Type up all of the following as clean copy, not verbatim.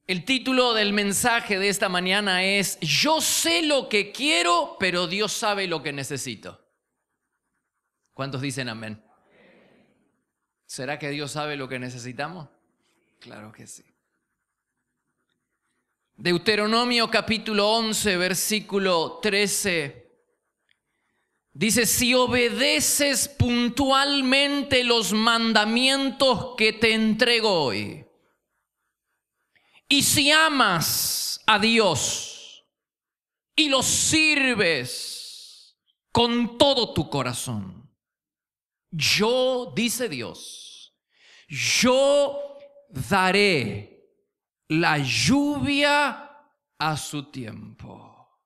El título del mensaje de esta mañana es: yo sé lo que quiero, pero Dios sabe lo que necesito. ¿Cuántos dicen amén? ¿Será que Dios sabe lo que necesitamos? Claro que sí. Deuteronomio capítulo 11, versículo 13. Dice: si obedeces puntualmente los mandamientos que te entrego hoy, y si amas a Dios y lo sirves con todo tu corazón, yo, dice Dios, yo daré la lluvia a su tiempo.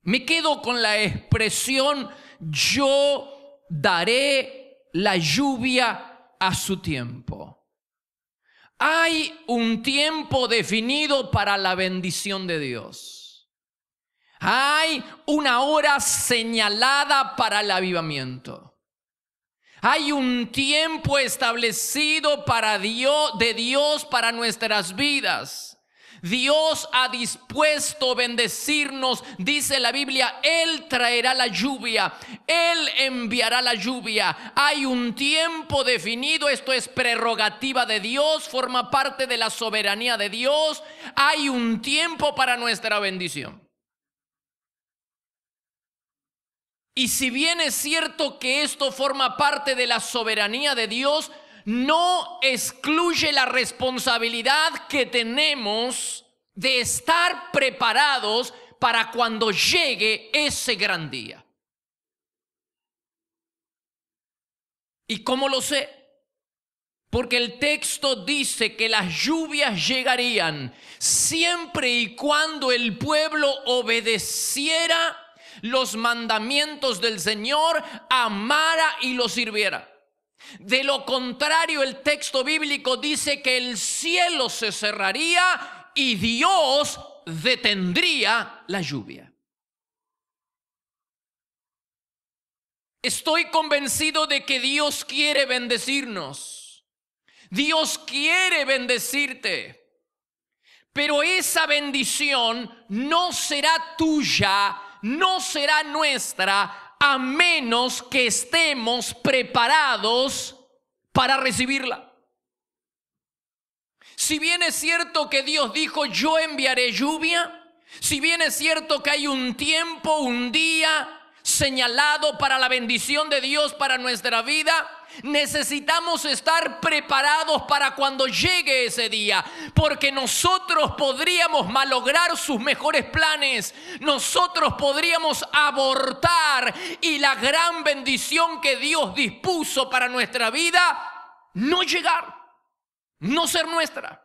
Me quedo con la expresión: yo daré la lluvia a su tiempo. Hay un tiempo definido para la bendición de Dios. Hay una hora señalada para el avivamiento. Hay un tiempo establecido de Dios para nuestras vidas. Dios ha dispuesto bendecirnos, dice la Biblia. Él traerá la lluvia, Él enviará la lluvia. Hay un tiempo definido, esto es prerrogativa de Dios, forma parte de la soberanía de Dios. Hay un tiempo para nuestra bendición. Y si bien es cierto que esto forma parte de la soberanía de Dios, no excluye la responsabilidad que tenemos de estar preparados para cuando llegue ese gran día. ¿Y cómo lo sé? Porque el texto dice que las lluvias llegarían siempre y cuando el pueblo obedeciera los mandamientos del Señor, amara y lo sirviera. De lo contrario, el texto bíblico dice que el cielo se cerraría y Dios detendría la lluvia. Estoy convencido de que Dios quiere bendecirnos. Dios quiere bendecirte. Pero esa bendición no será tuya, no será nuestra, a menos que estemos preparados para recibirla. Si bien es cierto que Dios dijo: yo enviaré lluvia, si bien es cierto que hay un tiempo, un día señalado para la bendición de Dios para nuestra vida, necesitamos estar preparados para cuando llegue ese día, porque nosotros podríamos malograr sus mejores planes, nosotros podríamos abortar y la gran bendición que Dios dispuso para nuestra vida no llegar, no ser nuestra.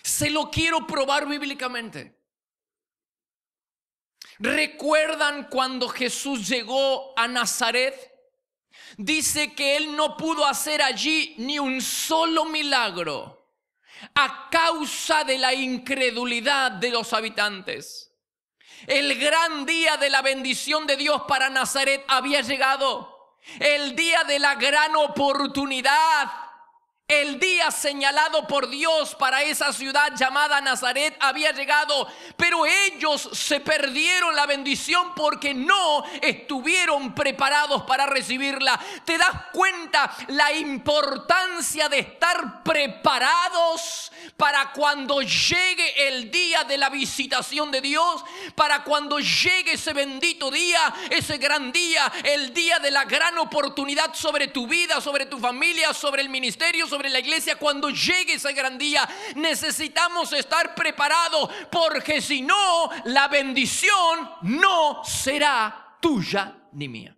Se lo quiero probar bíblicamente. ¿Recuerdan cuando Jesús llegó a Nazaret? Dice que Él no pudo hacer allí ni un solo milagro a causa de la incredulidad de los habitantes. El gran día de la bendición de Dios para Nazaret había llegado. El día de la gran oportunidad, el día señalado por Dios para esa ciudad llamada Nazaret había llegado, pero ellos se perdieron la bendición porque no estuvieron preparados para recibirla. ¿Te das cuenta la importancia de estar preparados para cuando llegue el día de la visitación de Dios? Para cuando llegue ese bendito día, ese gran día, el día de la gran oportunidad sobre tu vida, sobre tu familia, sobre el ministerio, sobre la iglesia. Cuando llegue ese gran día, necesitamos estar preparados, porque si no, la bendición no será tuya ni mía.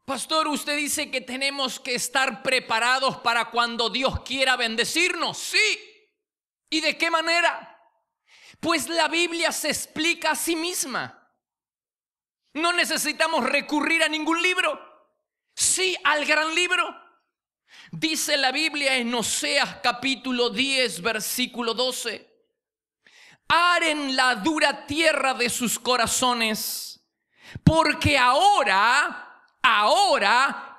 Pastor, usted dice que tenemos que estar preparados para cuando Dios quiera bendecirnos. Sí. ¿Y de qué manera? Pues la Biblia se explica a sí misma. No necesitamos recurrir a ningún libro. Sí, al gran libro. Dice la Biblia en Oseas capítulo 10, versículo 12: aren la dura tierra de sus corazones, porque ahora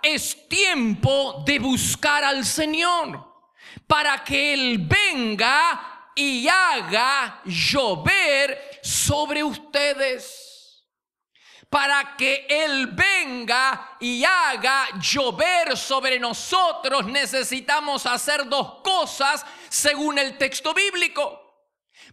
es tiempo de buscar al Señor, para que Él venga y haga llover sobre ustedes. Para que Él venga y haga llover sobre nosotros, necesitamos hacer dos cosas según el texto bíblico.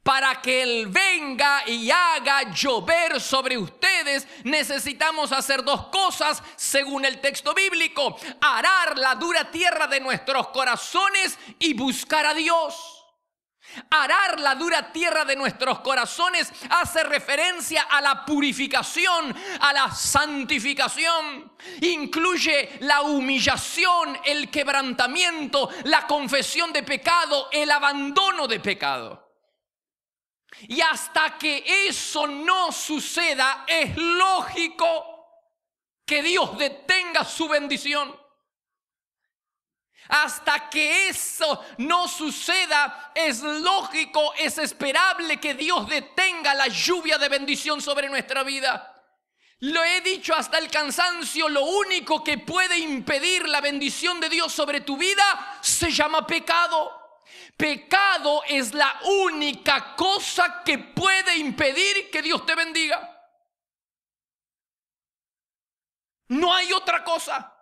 Para que Él venga y haga llover sobre ustedes, necesitamos hacer dos cosas según el texto bíblico: arar la dura tierra de nuestros corazones y buscar a Dios. Arar la dura tierra de nuestros corazones hace referencia a la purificación, a la santificación. Incluye la humillación, el quebrantamiento, la confesión de pecado, el abandono de pecado. Y hasta que eso no suceda, es lógico que Dios detenga su bendición. Hasta que eso no suceda, es lógico, es esperable que Dios detenga la lluvia de bendición sobre nuestra vida. Lo he dicho hasta el cansancio: lo único que puede impedir la bendición de Dios sobre tu vida se llama pecado. Pecado es la única cosa que puede impedir que Dios te bendiga. No hay otra cosa.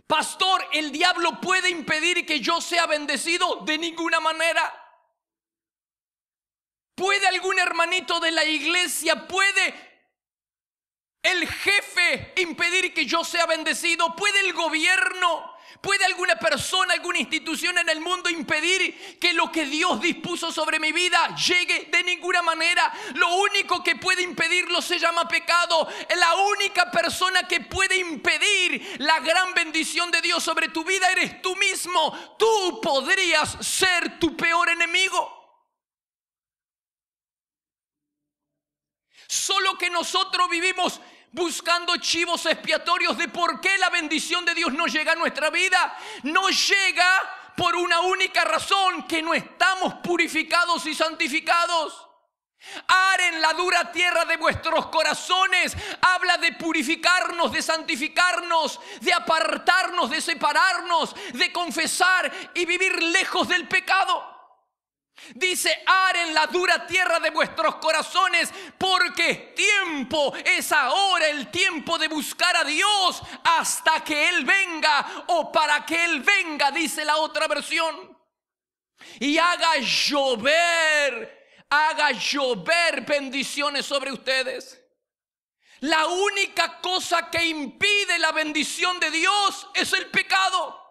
Pastor, ¿el diablo puede impedir que yo sea bendecido? De ninguna manera. ¿Puede algún hermanito de la iglesia, puede el jefe impedir que yo sea bendecido? ¿Puede el gobierno, puede alguna persona, alguna institución en el mundo impedir que lo que Dios dispuso sobre mi vida llegue? De ninguna manera. Lo único que puede impedirlo se llama pecado. La única persona que puede impedir la gran bendición de Dios sobre tu vida eres tú mismo. Tú podrías ser tu peor enemigo. Solo que nosotros vivimos buscando chivos expiatorios de por qué la bendición de Dios no llega a nuestra vida. No llega por una única razón: que no estamos purificados y santificados. Aren la dura tierra de vuestros corazones. Habla de purificarnos, de santificarnos, de apartarnos, de separarnos, de confesar y vivir lejos del pecado. Dice: aren la dura tierra de vuestros corazones, porque tiempo es ahora, el tiempo de buscar a Dios hasta que Él venga, o para que Él venga, dice la otra versión, y haga llover bendiciones sobre ustedes. La única cosa que impide la bendición de Dios es el pecado.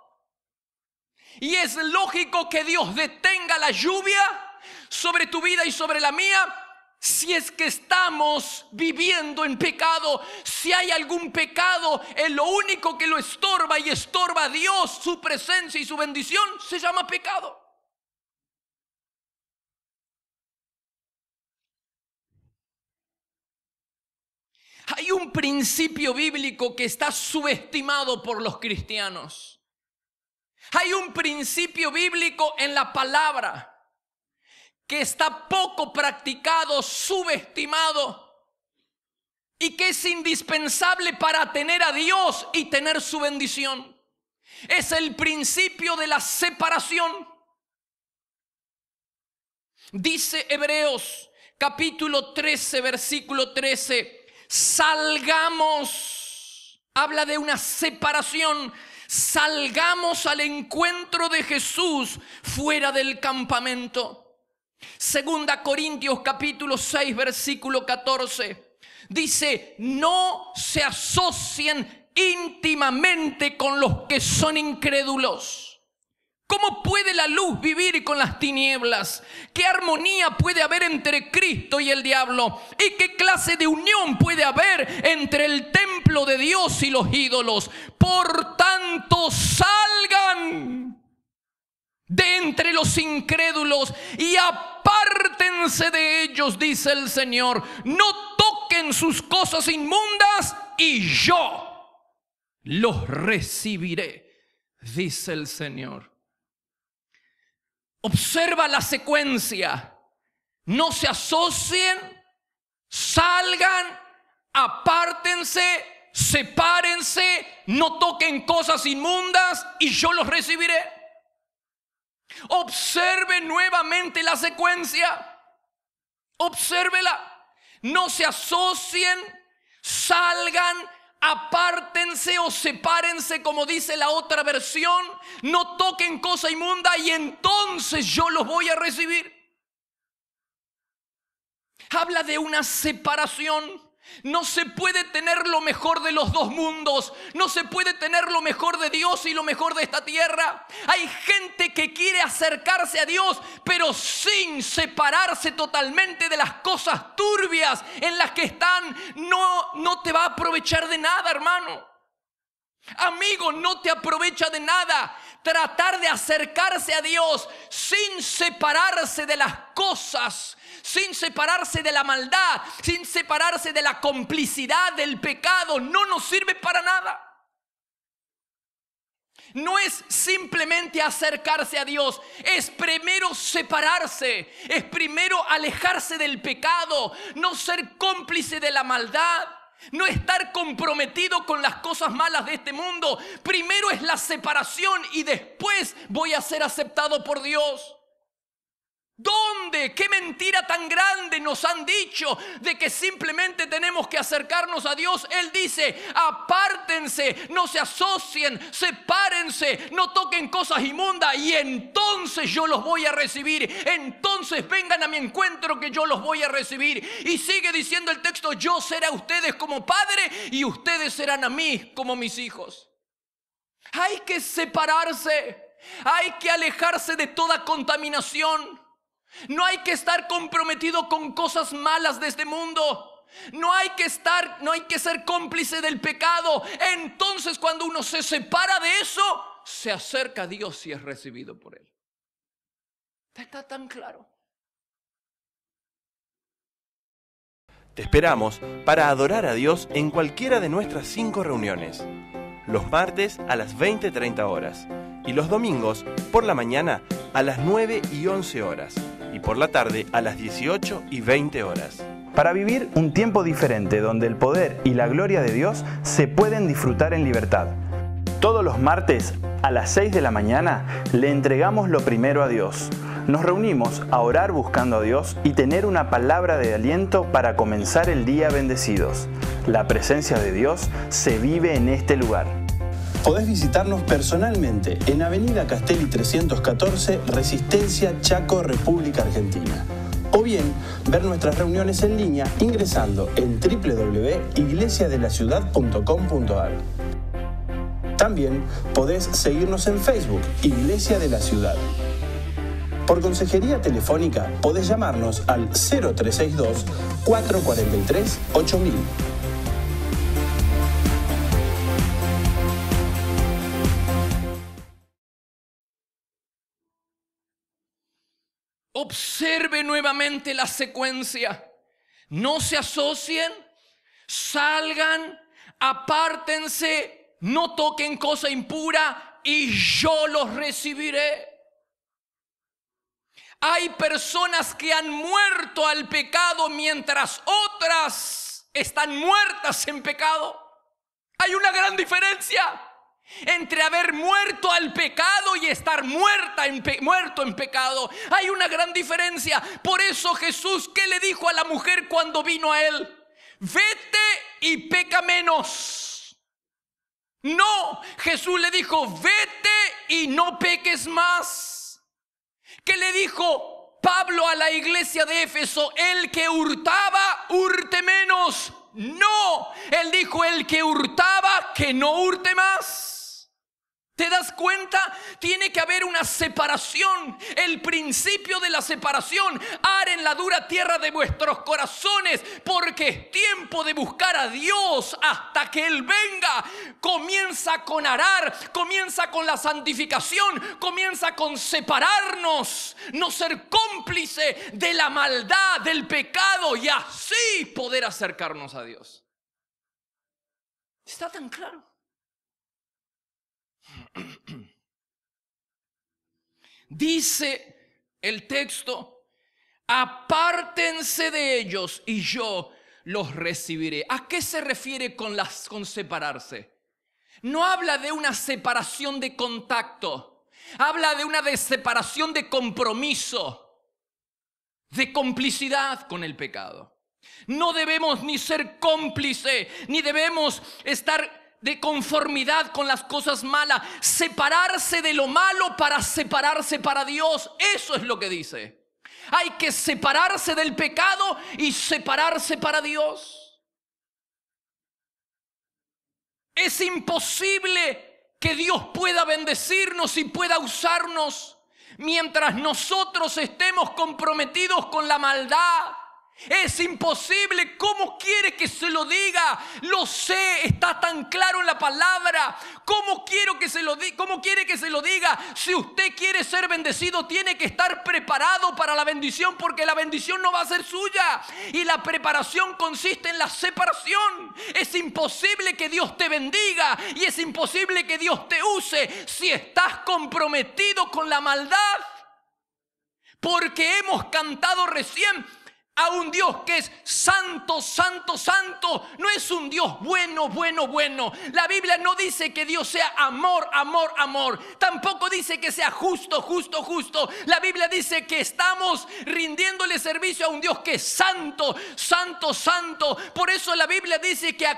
Y es lógico que Dios detenga la lluvia sobre tu vida y sobre la mía si es que estamos viviendo en pecado. Si hay algún pecado, lo único que lo estorba y estorba a Dios, su presencia y su bendición, se llama pecado. Hay un principio bíblico que está subestimado por los cristianos. Hay un principio bíblico en la palabra que está poco practicado, subestimado, y que es indispensable para tener a Dios y tener su bendición. Es el principio de la separación. Dice Hebreos capítulo 13, versículo 13: salgamos. Habla de una separación. Salgamos al encuentro de Jesús fuera del campamento. Segunda Corintios capítulo 6, versículo 14. Dice: no se asocien íntimamente con los que son incrédulos. ¿Cómo puede la luz vivir con las tinieblas? ¿Qué armonía puede haber entre Cristo y el diablo? ¿Y qué clase de unión puede haber entre el templo de Dios y los ídolos? Por tanto, salgan de entre los incrédulos y apártense de ellos, dice el Señor. No toquen sus cosas inmundas y yo los recibiré, dice el Señor. Observa la secuencia. no se asocien, salgan, apártense, sepárense, no toquen cosas inmundas y yo los recibiré. Observe nuevamente la secuencia. Obsérvela. No se asocien, salgan, apártense o sepárense, como dice la otra versión. No toquen cosa inmunda y entonces yo los voy a recibir. Habla de una separación. No se puede tener lo mejor de los dos mundos. No se puede tener lo mejor de Dios y lo mejor de esta tierra. Hay gente que quiere acercarse a Dios, pero sin separarse totalmente de las cosas turbias en las que están. No te va a aprovechar de nada, hermano. Amigo, no te aprovecha de nada tratar de acercarse a Dios sin separarse de las cosas, sin separarse de la maldad, sin separarse de la complicidad del pecado. No nos sirve para nada. No es simplemente acercarse a Dios, es primero separarse, es primero alejarse del pecado, no ser cómplice de la maldad. No estar comprometido con las cosas malas de este mundo. Primero es la separación y después voy a ser aceptado por Dios. ¿Dónde? ¿Qué mentira tan grande nos han dicho de que simplemente tenemos que acercarnos a Dios? Él dice, apártense, no se asocien, sepárense, no toquen cosas inmundas y entonces yo los voy a recibir. Entonces vengan a mi encuentro que yo los voy a recibir. Y sigue diciendo el texto, yo seré a ustedes como padre y ustedes serán a mí como mis hijos. Hay que separarse, hay que alejarse de toda contaminación. No hay que estar comprometido con cosas malas de este mundo. No hay que ser cómplice del pecado. Entonces, cuando uno se separa de eso, se acerca a Dios y es recibido por Él. ¿Está tan claro? Te esperamos para adorar a Dios en cualquiera de nuestras 5 reuniones. Los martes a las 20:30 horas y los domingos por la mañana a las 9 y 11 horas y por la tarde a las 18 y 20 horas. Para vivir un tiempo diferente donde el poder y la gloria de Dios se pueden disfrutar en libertad. Todos los martes a las 6 de la mañana le entregamos lo primero a Dios. Nos reunimos a orar buscando a Dios y tener una palabra de aliento para comenzar el día bendecidos. La presencia de Dios se vive en este lugar. Podés visitarnos personalmente en Avenida Castelli 314, Resistencia, Chaco, República Argentina. O bien, ver nuestras reuniones en línea ingresando en www.iglesiadelaciudad.com.ar. También podés seguirnos en Facebook, Iglesia de la Ciudad. Por consejería telefónica podés llamarnos al 0362 443 8000. Observe nuevamente la secuencia. No se asocien, salgan, apártense, no toquen cosa impura y yo los recibiré. Hay personas que han muerto al pecado mientras otras están muertas en pecado. Hay una gran diferencia entre haber muerto al pecado y estar muerto en pecado. Hay una gran diferencia. Por eso Jesús, ¿qué le dijo a la mujer cuando vino a él? Vete y peca menos. No, Jesús le dijo, vete y no peques más. ¿Qué le dijo Pablo a la iglesia de Éfeso? El que hurtaba, hurte menos. No, él dijo, el que hurtaba, que no hurte más. ¿Te das cuenta? Tiene que haber una separación. El principio de la separación. Ar en la dura tierra de vuestros corazones, porque es tiempo de buscar a Dios hasta que Él venga. Comienza con arar, comienza con la santificación, comienza con separarnos, no ser cómplice de la maldad, del pecado y así poder acercarnos a Dios. ¿Está tan claro? Dice el texto, apártense de ellos y yo los recibiré. ¿A qué se refiere con separarse? No habla de una separación de contacto, habla de una separación de compromiso, de complicidad con el pecado. No debemos ni ser cómplice, ni debemos estar de conformidad con las cosas malas. Separarse de lo malo para separarse para Dios. Eso es lo que dice. Hay que separarse del pecado y separarse para Dios. Es imposible que Dios pueda bendecirnos y pueda usarnos mientras nosotros estemos comprometidos con la maldad. Es imposible. ¿Cómo quiere que se lo diga? Lo sé, está tan claro en la palabra. ¿Cómo quiere que se lo diga? Si usted quiere ser bendecido, tiene que estar preparado para la bendición, porque la bendición no va a ser suya. Y la preparación consiste en la separación. Es imposible que Dios te bendiga y es imposible que Dios te use si estás comprometido con la maldad. Porque hemos cantado recién a un Dios que es santo, santo, santo. No es un Dios bueno, bueno, bueno. La Biblia no dice que Dios sea amor, amor, amor. Tampoco dice que sea justo, justo, justo. La Biblia dice que estamos rindiéndole servicio a un Dios que es santo, santo, santo. Por eso la Biblia dice que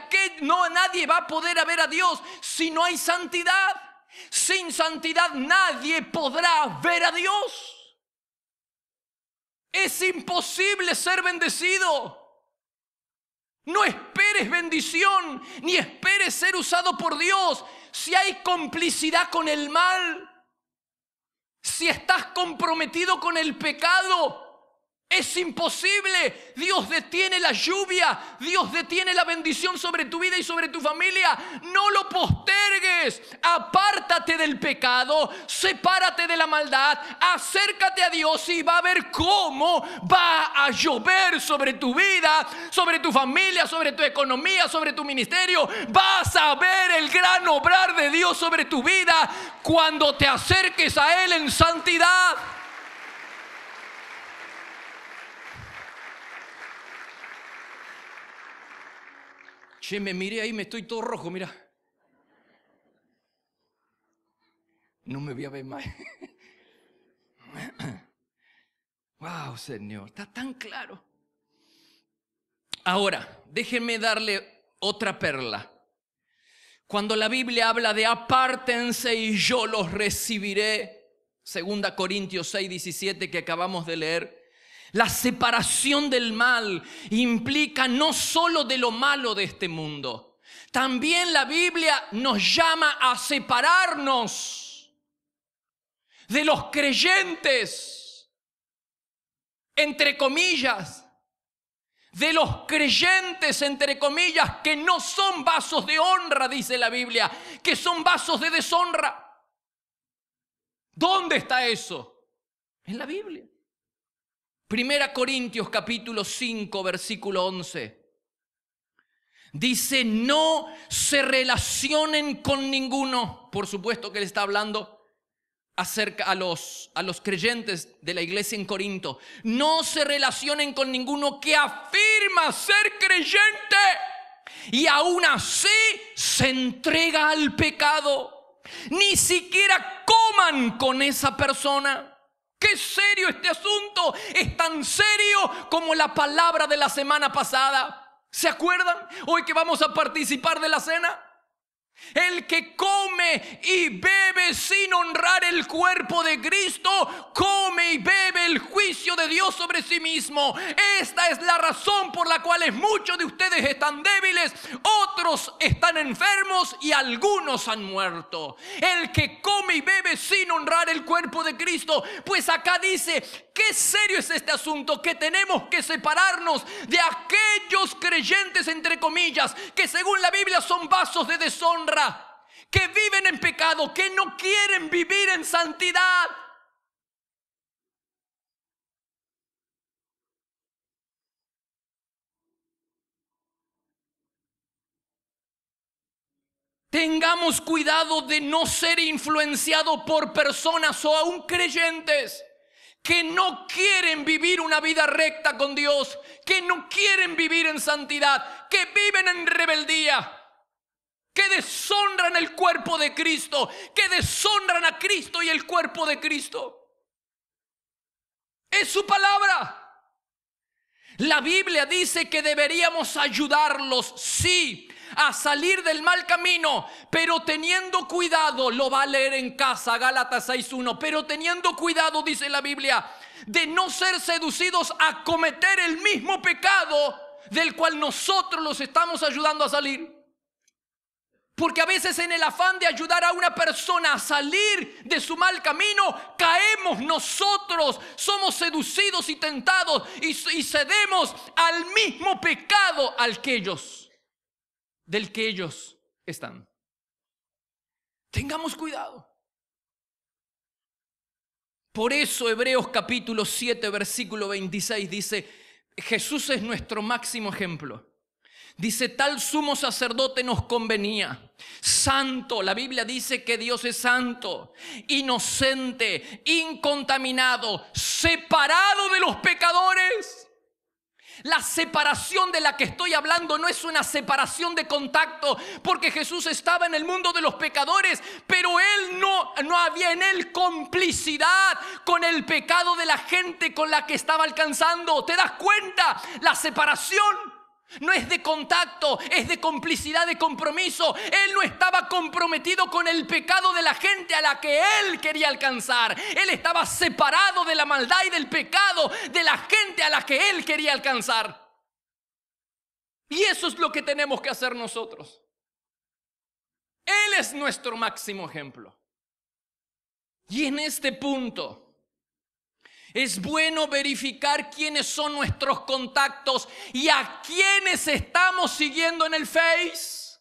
nadie va a poder ver a Dios si no hay santidad. Sin santidad nadie podrá ver a Dios. Es imposible ser bendecido. No esperes bendición, ni esperes ser usado por Dios si hay complicidad con el mal. Si estás comprometido con el pecado, es imposible. Dios detiene la lluvia, Dios detiene la bendición sobre tu vida y sobre tu familia. No lo postergues. Apártate del pecado, sepárate de la maldad, acércate a Dios y va a ver cómo va a llover sobre tu vida, sobre tu familia, sobre tu economía, sobre tu ministerio. Vas a ver el gran obrar de Dios sobre tu vida cuando te acerques a Él en santidad. Che, me miré ahí, me estoy todo rojo, mira. No me voy a ver más. Wow, Señor, está tan claro. Ahora, déjenme darle otra perla. Cuando la Biblia habla de apártense y yo los recibiré, 2 Corintios 6:17 que acabamos de leer, la separación del mal implica no solo de lo malo de este mundo. También la Biblia nos llama a separarnos de los creyentes, entre comillas, de los creyentes, entre comillas, que no son vasos de honra, dice la Biblia, que son vasos de deshonra. ¿Dónde está eso? En la Biblia. 1 Corintios capítulo 5 versículo 11 dice: no se relacionen con ninguno. Por supuesto que él está hablando acerca a los creyentes de la iglesia en Corinto. No se relacionen con ninguno que afirma ser creyente y aún así se entrega al pecado. Ni siquiera coman con esa persona. ¡Qué serio este asunto! Es tan serio como la palabra de la semana pasada. ¿Se acuerdan? Hoy que vamos a participar de la cena. El que come y bebe sin honrar el cuerpo de Cristo, come y bebe el juicio de Dios sobre sí mismo. Esta es la razón por la cual muchos de ustedes están débiles, otros están enfermos y algunos han muerto. El que come y bebe sin honrar el cuerpo de Cristo. Pues acá dice, qué serio es este asunto, que tenemos que separarnos de aquellos creyentes, entre comillas, que según la Biblia son vasos de deshonra, que viven en pecado, que no quieren vivir en santidad. Tengamos cuidado de no ser influenciados por personas o aún creyentes que no quieren vivir una vida recta con Dios, que no quieren vivir en santidad, que viven en rebeldía, que deshonran el cuerpo de Cristo, que deshonran a Cristo y el cuerpo de Cristo. Es su palabra. La Biblia dice que deberíamos ayudarlos, sí, a salir del mal camino, pero teniendo cuidado, lo va a leer en casa, Gálatas 6:1, pero teniendo cuidado, dice la Biblia, de no ser seducidos a cometer el mismo pecado del cual nosotros los estamos ayudando a salir. Porque a veces en el afán de ayudar a una persona a salir de su mal camino, caemos nosotros, somos seducidos y tentados y cedemos al mismo pecado del que ellos están. Tengamos cuidado. Por eso Hebreos capítulo 7 versículo 26 dice, Jesús es nuestro máximo ejemplo. Dice, tal sumo sacerdote nos convenía, santo, la Biblia dice que Dios es santo, inocente, incontaminado, separado de los pecadores. La separación de la que estoy hablando no es una separación de contacto, porque Jesús estaba en el mundo de los pecadores, pero Él no había en Él complicidad con el pecado de la gente con la que estaba alcanzando. ¿Te das cuenta? La separación no es de contacto, es de complicidad, de compromiso. Él no estaba comprometido con el pecado de la gente a la que Él quería alcanzar. Él estaba separado de la maldad y del pecado de la gente a la que Él quería alcanzar. Y eso es lo que tenemos que hacer nosotros. Él es nuestro máximo ejemplo. Y en este punto es bueno verificar quiénes son nuestros contactos y a quiénes estamos siguiendo en el Face.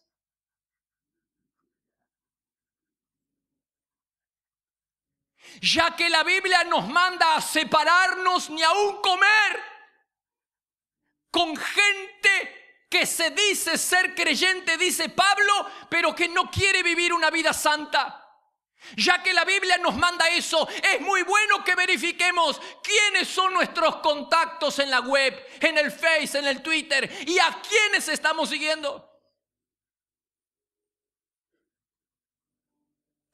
Ya que la Biblia nos manda a separarnos ni aún comer con gente que se dice ser creyente, dice Pablo, pero que no quiere vivir una vida santa. Ya que la Biblia nos manda eso, es muy bueno que verifiquemos quiénes son nuestros contactos en la web, en el Face, en el Twitter y a quiénes estamos siguiendo.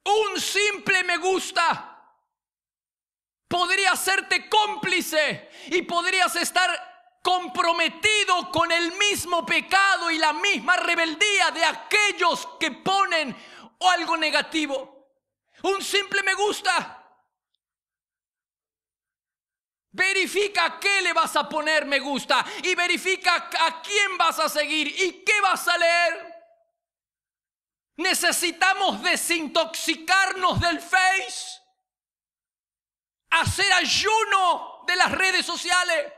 Un simple me gusta podría hacerte cómplice y podrías estar comprometido con el mismo pecado y la misma rebeldía de aquellos que ponen algo negativo. Un simple me gusta. Verifica a qué le vas a poner me gusta y verifica a quién vas a seguir y qué vas a leer. Necesitamos desintoxicarnos del Face, hacer ayuno de las redes sociales.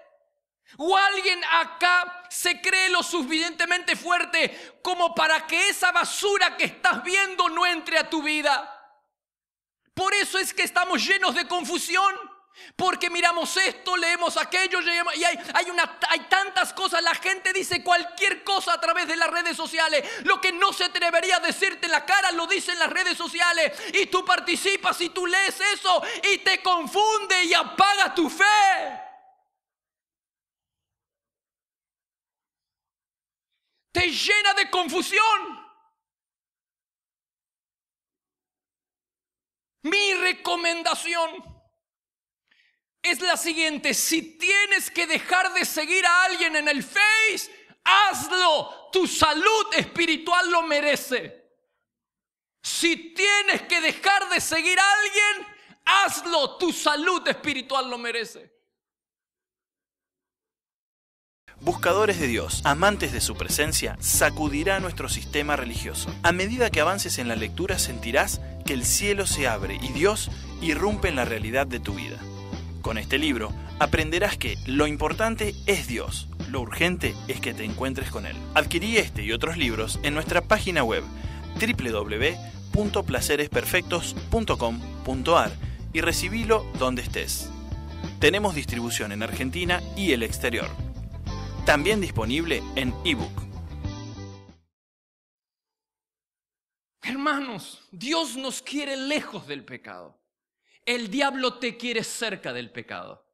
¿O alguien acá se cree lo suficientemente fuerte como para que esa basura que estás viendo no entre a tu vida? Por eso es que estamos llenos de confusión, porque miramos esto, leemos aquello, y hay tantas cosas. La gente dice cualquier cosa a través de las redes sociales. Lo que no se atrevería a decirte en la cara lo dice en las redes sociales, y tú participas y tú lees eso y te confunde y apaga tu fe. Te llena de confusión. Mi recomendación es la siguiente: si tienes que dejar de seguir a alguien en el Face, hazlo. Tu salud espiritual lo merece. Si tienes que dejar de seguir a alguien, hazlo. Tu salud espiritual lo merece. Buscadores de Dios, amantes de su presencia, sacudirá nuestro sistema religioso. A medida que avances en la lectura sentirás que el cielo se abre y Dios irrumpe en la realidad de tu vida. Con este libro aprenderás que lo importante es Dios, lo urgente es que te encuentres con Él. Adquirí este y otros libros en nuestra página web www.placeresperfectos.com.ar y recibilo donde estés. Tenemos distribución en Argentina y el exterior. También disponible en ebook. Hermanos, Dios nos quiere lejos del pecado. el diablo te quiere cerca del pecado.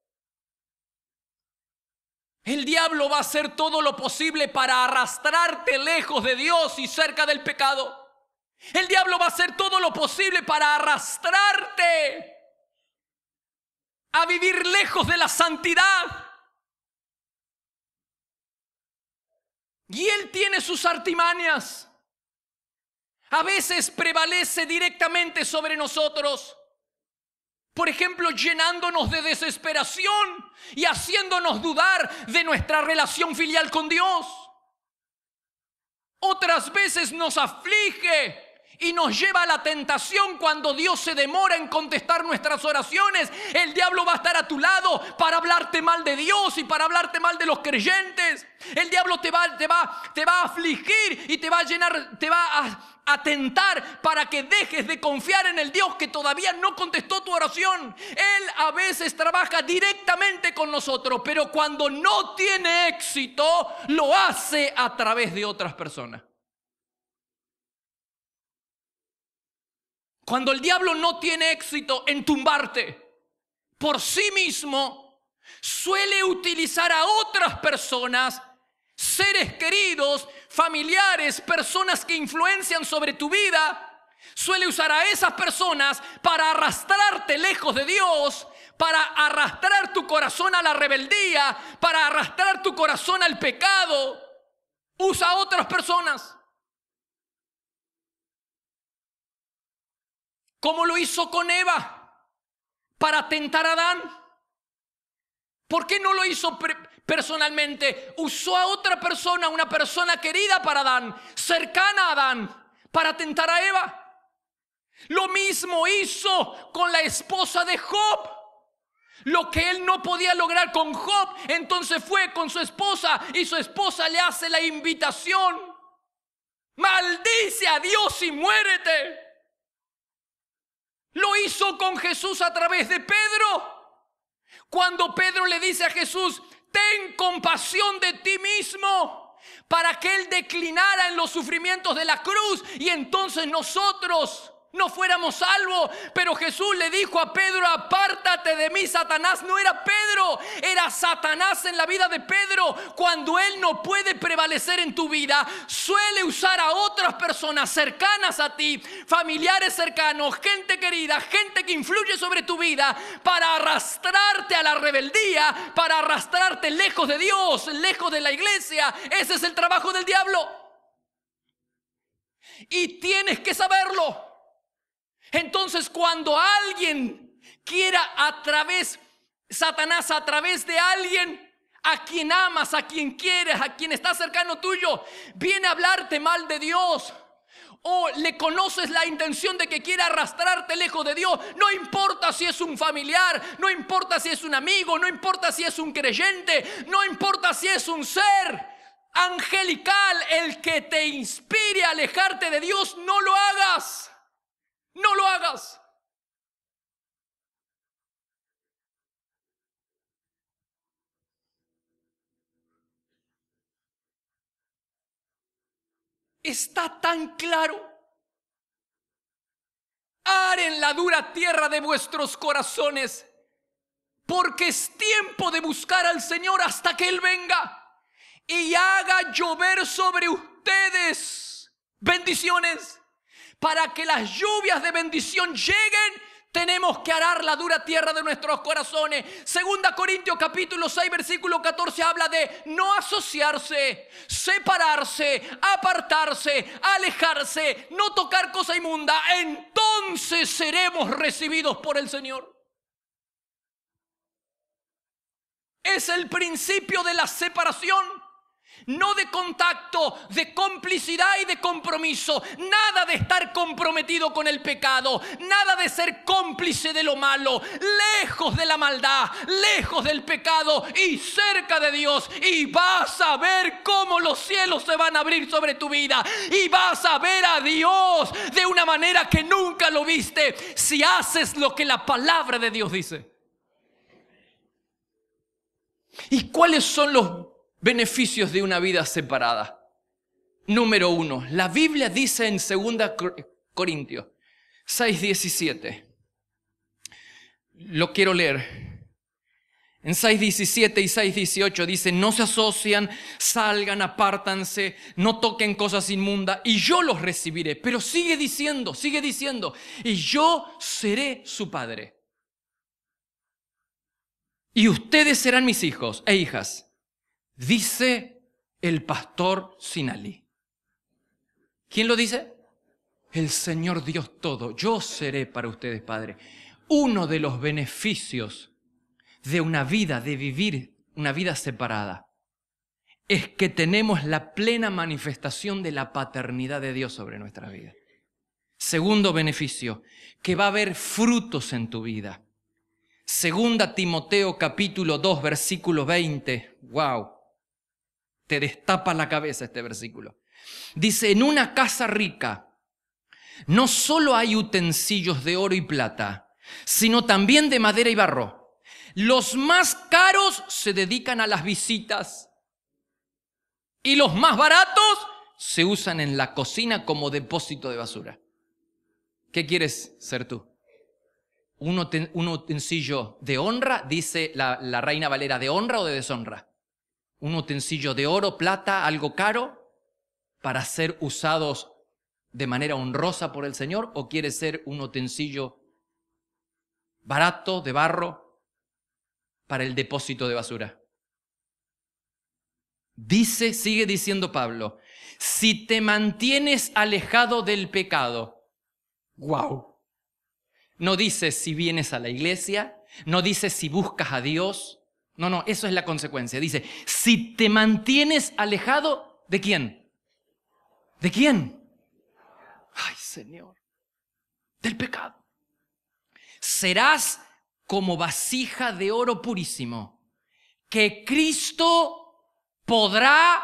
El diablo va a hacer todo lo posible para arrastrarte lejos de Dios y cerca del pecado. El diablo va a hacer todo lo posible para arrastrarte a vivir lejos de la santidad. Y él tiene sus artimañas. A veces prevalece directamente sobre nosotros. Por ejemplo, llenándonos de desesperación y haciéndonos dudar de nuestra relación filial con Dios. Otras veces nos aflige y nos lleva a la tentación cuando Dios se demora en contestar nuestras oraciones. El diablo va a estar a tu lado para hablarte mal de Dios y para hablarte mal de los creyentes. El diablo te va a afligir y te va a llenar, te va a tentar para que dejes de confiar en el Dios que todavía no contestó tu oración. Él a veces trabaja directamente con nosotros, pero cuando no tiene éxito, lo hace a través de otras personas. Cuando el diablo no tiene éxito en tumbarte por sí mismo, suele utilizar a otras personas, seres queridos, familiares, personas que influencian sobre tu vida. Suele usar a esas personas para arrastrarte lejos de Dios, para arrastrar tu corazón a la rebeldía, para arrastrar tu corazón al pecado. Usa a otras personas. Como lo hizo con Eva para tentar a Adán. ¿Por qué no lo hizo personalmente? Usó a otra persona, una persona querida para Adán, cercana a Adán, para tentar a Eva. Lo mismo hizo con la esposa de Job. Lo que él no podía lograr con Job, entonces fue con su esposa y su esposa le hace la invitación. Maldice a Dios y muérete. Lo hizo con Jesús a través de Pedro. Cuando Pedro le dice a Jesús, ten compasión de ti mismo, para que él declinara en los sufrimientos de la cruz y entonces nosotros no fuéramos salvos. Pero Jesús le dijo a Pedro, apártate de mí, Satanás. No era Pedro, era Satanás en la vida de Pedro. Cuando él no puede prevalecer en tu vida, suele usar a otras personas cercanas a ti, familiares cercanos, gente querida, gente que influye sobre tu vida, para arrastrarte a la rebeldía, para arrastrarte lejos de Dios, lejos de la iglesia. Ese es el trabajo del diablo. Y tienes que saberlo. Entonces, cuando alguien quiera Satanás a través de alguien a quien amas, a quien quieres, a quien está cercano tuyo, viene a hablarte mal de Dios, o le conoces la intención de que quiera arrastrarte lejos de Dios, no importa si es un familiar, no importa si es un amigo, no importa si es un creyente, no importa si es un ser angelical, el que te inspire a alejarte de Dios, no lo hagas. No lo hagas. Está tan claro. Aren la dura tierra de vuestros corazones, porque es tiempo de buscar al Señor hasta que Él venga y haga llover sobre ustedes bendiciones. Para que las lluvias de bendición lleguen, tenemos que arar la dura tierra de nuestros corazones. 2 Corintios capítulo 6 versículo 14 habla de no asociarse, separarse, apartarse, alejarse, no tocar cosa inmunda. Entonces seremos recibidos por el Señor. Es el principio de la separación. No de contacto, de complicidad y de compromiso. Nada de estar comprometido con el pecado. Nada de ser cómplice de lo malo. Lejos de la maldad, lejos del pecado y cerca de Dios. Y vas a ver cómo los cielos se van a abrir sobre tu vida. Y vas a ver a Dios de una manera que nunca lo viste, si haces lo que la palabra de Dios dice. ¿Y cuáles son los beneficios de una vida separada? Número 1, la Biblia dice en 2 Corintios 6:17, Lo quiero leer. En 6:17 y 6:18 dice, no se asocian, salgan, apártanse, no toquen cosas inmundas y yo los recibiré. Pero sigue diciendo, y yo seré su padre. Y ustedes serán mis hijos e hijas, dice el pastor Sinalí. ¿Quién lo dice? El Señor Dios todo. Yo seré para ustedes padre. Uno de los beneficios de una vida, de vivir una vida separada, es que tenemos la plena manifestación de la paternidad de Dios sobre nuestra vida. Segundo beneficio, que va a haber frutos en tu vida. Segunda Timoteo capítulo 2, versículo 20. ¡Wow! Te destapa la cabeza este versículo. Dice, en una casa rica no solo hay utensilios de oro y plata, sino también de madera y barro. Los más caros se dedican a las visitas y los más baratos se usan en la cocina como depósito de basura. ¿Qué quieres ser tú? Un utensilio de honra, dice la Reina Valera, ¿de honra o de deshonra? Un utensilio de oro, plata, algo caro, para ser usados de manera honrosa por el Señor, ¿o quieres ser un utensilio barato, de barro, para el depósito de basura? Dice, sigue diciendo Pablo, si te mantienes alejado del pecado, ¡wow! No dice si vienes a la iglesia, no dice si buscas a Dios. No, eso es la consecuencia. Dice, si te mantienes alejado, ¿de quién? ¿De quién? Ay, Señor, del pecado. Serás como vasija de oro purísimo, que Cristo podrá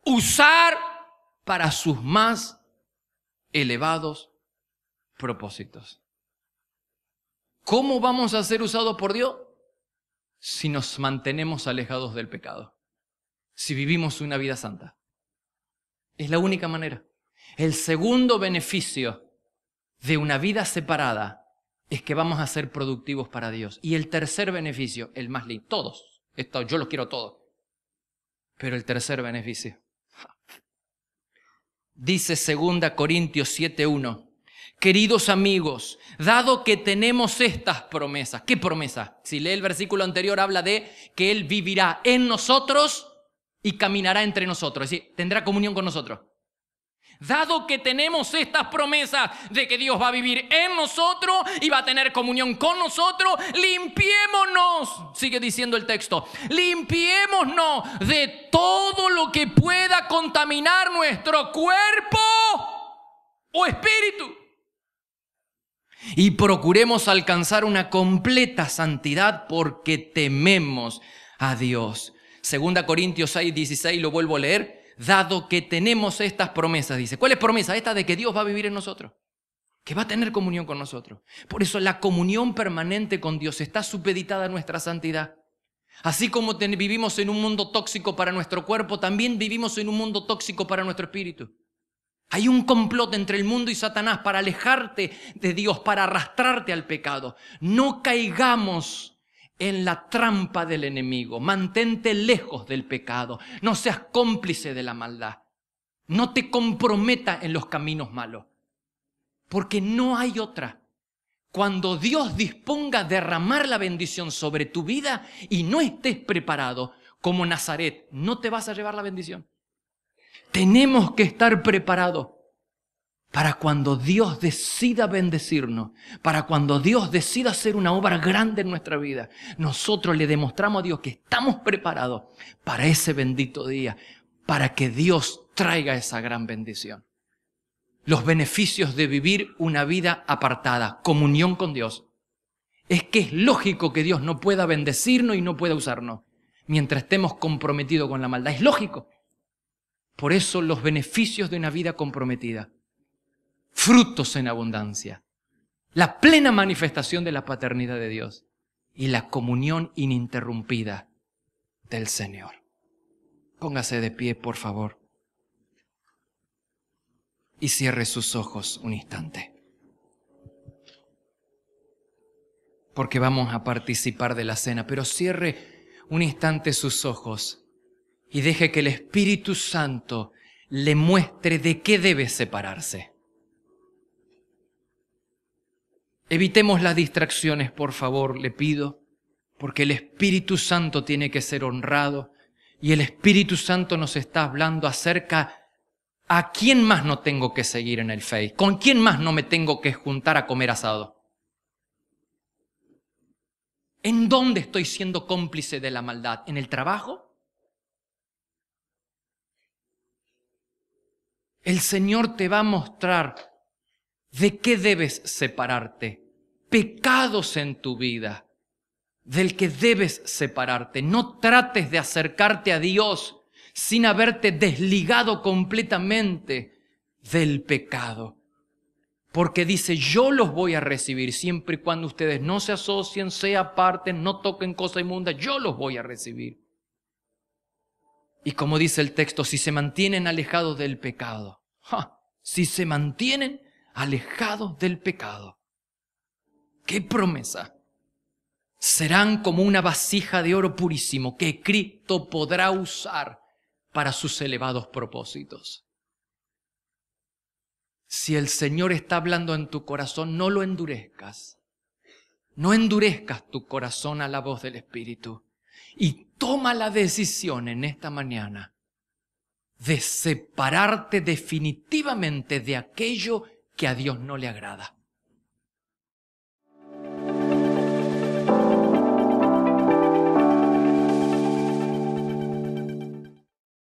usar para sus más elevados propósitos. ¿Cómo vamos a ser usados por Dios? Si nos mantenemos alejados del pecado, si vivimos una vida santa. Es la única manera. El segundo beneficio de una vida separada es que vamos a ser productivos para Dios. Y el tercer beneficio, el más lindo, todos, yo los quiero todos, pero el tercer beneficio, dice 2 Corintios 7:1, queridos amigos, dado que tenemos estas promesas. ¿Qué promesa? Si lee el versículo anterior, habla de que Él vivirá en nosotros y caminará entre nosotros. Es decir, tendrá comunión con nosotros. Dado que tenemos estas promesas de que Dios va a vivir en nosotros y va a tener comunión con nosotros, limpiémonos, sigue diciendo el texto, limpiémonos de todo lo que pueda contaminar nuestro cuerpo o espíritu. Y procuremos alcanzar una completa santidad porque tememos a Dios. 2 Corintios 6:16, lo vuelvo a leer. Dado que tenemos estas promesas, dice. ¿Cuál es promesa? Esta de que Dios va a vivir en nosotros, que va a tener comunión con nosotros. Por eso la comunión permanente con Dios está supeditada a nuestra santidad. Así como vivimos en un mundo tóxico para nuestro cuerpo, también vivimos en un mundo tóxico para nuestro espíritu. Hay un complot entre el mundo y Satanás para alejarte de Dios, para arrastrarte al pecado. No caigamos en la trampa del enemigo. Mantente lejos del pecado. No seas cómplice de la maldad. No te comprometas en los caminos malos. Porque no hay otra. Cuando Dios disponga derramar la bendición sobre tu vida y no estés preparado, como Nazaret, no te vas a llevar la bendición. Tenemos que estar preparados para cuando Dios decida bendecirnos, para cuando Dios decida hacer una obra grande en nuestra vida. Nosotros le demostramos a Dios que estamos preparados para ese bendito día, para que Dios traiga esa gran bendición. Los beneficios de vivir una vida apartada, comunión con Dios, es que es lógico que Dios no pueda bendecirnos y no pueda usarnos mientras estemos comprometidos con la maldad. Es lógico. Por eso los beneficios de una vida comprometida, frutos en abundancia, la plena manifestación de la paternidad de Dios y la comunión ininterrumpida del Señor. Póngase de pie, por favor, y cierre sus ojos un instante. porque vamos a participar de la cena, pero cierre un instante sus ojos y deje que el Espíritu Santo le muestre de qué debe separarse. Evitemos las distracciones, por favor, le pido, porque el Espíritu Santo tiene que ser honrado y el Espíritu Santo nos está hablando acerca a quién más no tengo que seguir en el Face, con quién más no me tengo que juntar a comer asado. ¿En dónde estoy siendo cómplice de la maldad? ¿En el trabajo? El Señor te va a mostrar de qué debes separarte. Pecados en tu vida del que debes separarte. No trates de acercarte a Dios sin haberte desligado completamente del pecado. Porque dice, yo los voy a recibir siempre y cuando ustedes no se asocien, se aparten, no toquen cosa inmunda, yo los voy a recibir. Y como dice el texto, si se mantienen alejados del pecado, si se mantienen alejados del pecado, ¡qué promesa! Serán como una vasija de oro purísimo que Cristo podrá usar para sus elevados propósitos. Si el Señor está hablando en tu corazón, no lo endurezcas. No endurezcas tu corazón a la voz del Espíritu. Y toma la decisión en esta mañana de separarte definitivamente de aquello que a Dios no le agrada.